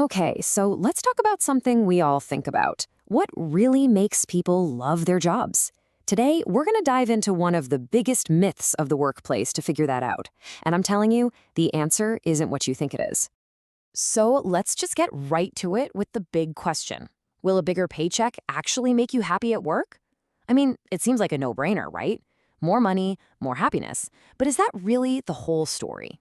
Okay, so let's talk about something we all think about. What really makes people love their jobs? Today, we're going to dive into one of the biggest myths of the workplace to figure that out. And I'm telling you, the answer isn't what you think it is. So let's just get right to it with the big question. Will a bigger paycheck actually make you happy at work? I mean, it seems like a no-brainer, right? More money, more happiness. But is that really the whole story?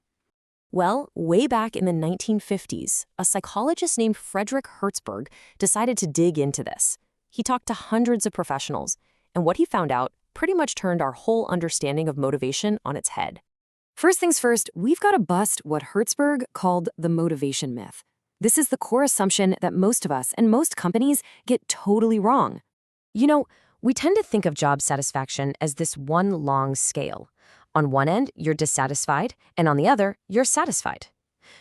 Well, way back in the 1950s, a psychologist named Frederick Herzberg decided to dig into this. He talked to hundreds of professionals, and what he found out pretty much turned our whole understanding of motivation on its head. First things first, we've got to bust what Herzberg called the motivation myth. This is the core assumption that most of us and most companies get totally wrong. You know, we tend to think of job satisfaction as this one long scale. On one end, you're dissatisfied, and on the other, you're satisfied.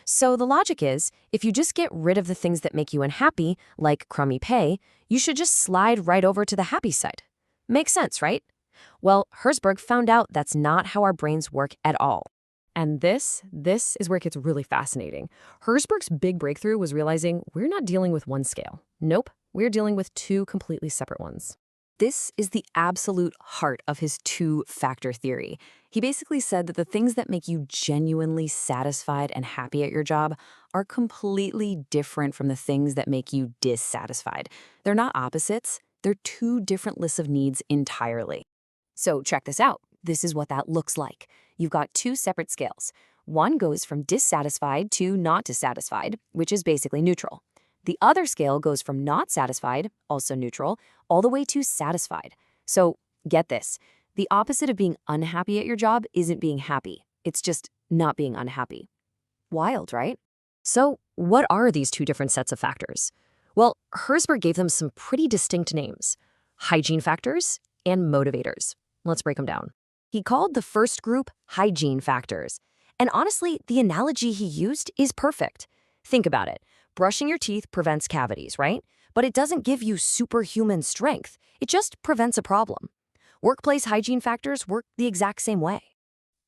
So the logic is, if you just get rid of the things that make you unhappy, like crummy pay, you should just slide right over to the happy side. Makes sense, right? Well, Herzberg found out that's not how our brains work at all. And this is where it gets really fascinating. Herzberg's big breakthrough was realizing we're not dealing with one scale. Nope, we're dealing with two completely separate ones. This is the absolute heart of his two-factor theory. He basically said that the things that make you genuinely satisfied and happy at your job are completely different from the things that make you dissatisfied. They're not opposites. They're two different lists of needs entirely. So check this out. This is what that looks like. You've got two separate scales. One goes from dissatisfied to not dissatisfied, which is basically neutral. The other scale goes from not satisfied, also neutral, all the way to satisfied. So get this. The opposite of being unhappy at your job isn't being happy. It's just not being unhappy. Wild, right? So what are these two different sets of factors? Well, Herzberg gave them some pretty distinct names: hygiene factors and motivators. Let's break them down. He called the first group hygiene factors. And honestly, the analogy he used is perfect. Think about it. Brushing your teeth prevents cavities, right? But it doesn't give you superhuman strength. It just prevents a problem. Workplace hygiene factors work the exact same way.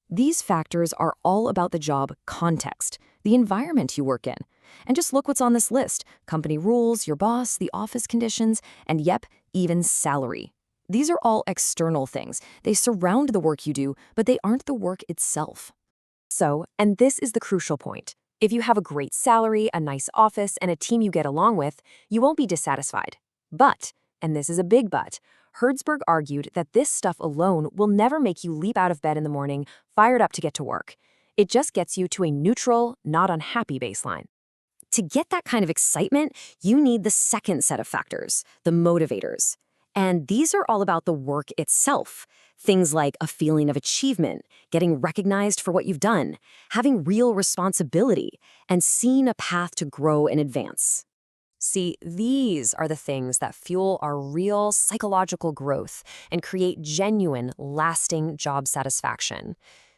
These factors are all about the job context, the environment you work in. And just look what's on this list: company rules, your boss, the office conditions, and yep, even salary. These are all external things. They surround the work you do, but they aren't the work itself. So, and this is the crucial point, if you have a great salary, a nice office, and a team you get along with, you won't be dissatisfied. But, and this is a big but, Herzberg argued that this stuff alone will never make you leap out of bed in the morning, fired up to get to work. It just gets you to a neutral, not unhappy baseline. To get that kind of excitement, you need the second set of factors, the motivators. And these are all about the work itself. Things like a feeling of achievement, getting recognized for what you've done, having real responsibility, and seeing a path to grow and advance. See, these are the things that fuel our real psychological growth and create genuine, lasting job satisfaction.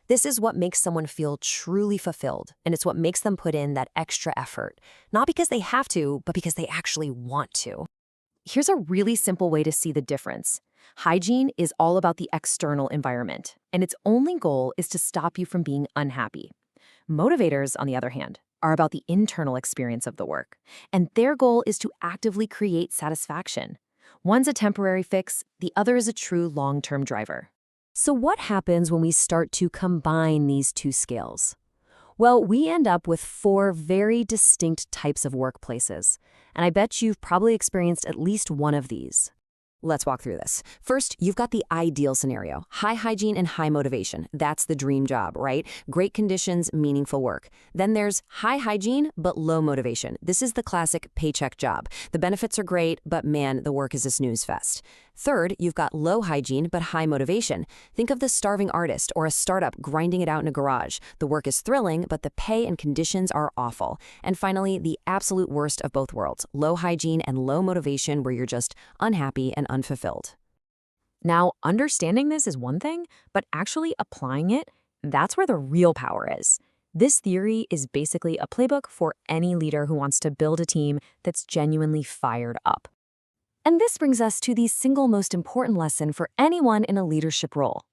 This is what makes someone feel truly fulfilled, and it's what makes them put in that extra effort, not because they have to, but because they actually want to. Here's a really simple way to see the difference. Hygiene is all about the external environment, and its only goal is to stop you from being unhappy. Motivators, on the other hand, are about the internal experience of the work, and their goal is to actively create satisfaction. One's a temporary fix, the other is a true long-term driver. So what happens when we start to combine these two scales? Well, we end up with four very distinct types of workplaces, and I bet you've probably experienced at least one of these. Let's walk through this. First, you've got the ideal scenario: high hygiene and high motivation. That's the dream job, right? Great conditions, meaningful work. Then there's high hygiene but low motivation. This is the classic paycheck job. The benefits are great, but man, the work is a snooze fest. Third, you've got low hygiene but high motivation. Think of the starving artist or a startup grinding it out in a garage. The work is thrilling, but the pay and conditions are awful. And finally, the absolute worst of both worlds: low hygiene and low motivation, where you're just unhappy and unfulfilled. Now, understanding this is one thing, but actually applying it, that's where the real power is. This theory is basically a playbook for any leader who wants to build a team that's genuinely fired up. And this brings us to the single most important lesson for anyone in a leadership role.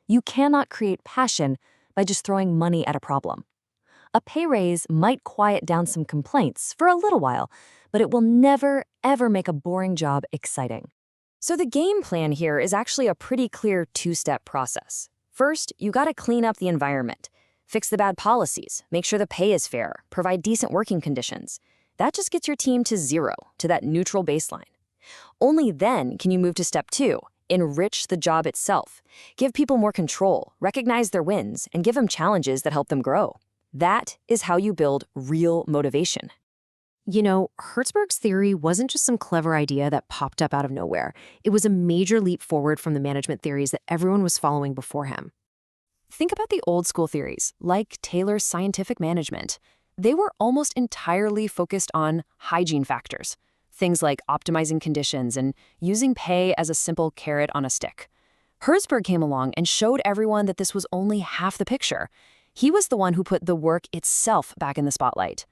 You cannot create passion by just throwing money at a problem. A pay raise might quiet down some complaints for a little while, but it will never, ever make a boring job exciting. So the game plan here is actually a pretty clear two-step process. First, you gotta clean up the environment. Fix the bad policies, make sure the pay is fair, provide decent working conditions. That just gets your team to zero, to that neutral baseline. Only then can you move to step two, enrich the job itself. Give people more control, recognize their wins, and give them challenges that help them grow. That is how you build real motivation. You know, Herzberg's theory wasn't just some clever idea that popped up out of nowhere. It was a major leap forward from the management theories that everyone was following before him. Think about the old school theories, like Taylor's scientific management. They were almost entirely focused on hygiene factors, things like optimizing conditions and using pay as a simple carrot on a stick. Herzberg came along and showed everyone that this was only half the picture. He was the one who put the work itself back in the spotlight.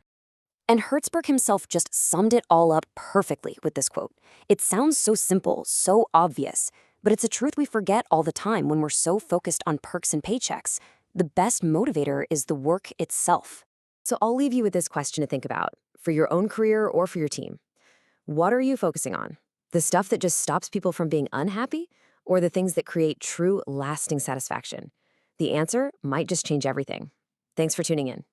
And Herzberg himself just summed it all up perfectly with this quote. It sounds so simple, so obvious, but it's a truth we forget all the time when we're so focused on perks and paychecks. The best motivator is the work itself. So I'll leave you with this question to think about, for your own career or for your team. What are you focusing on? The stuff that just stops people from being unhappy, or the things that create true, lasting satisfaction? The answer might just change everything. Thanks for tuning in.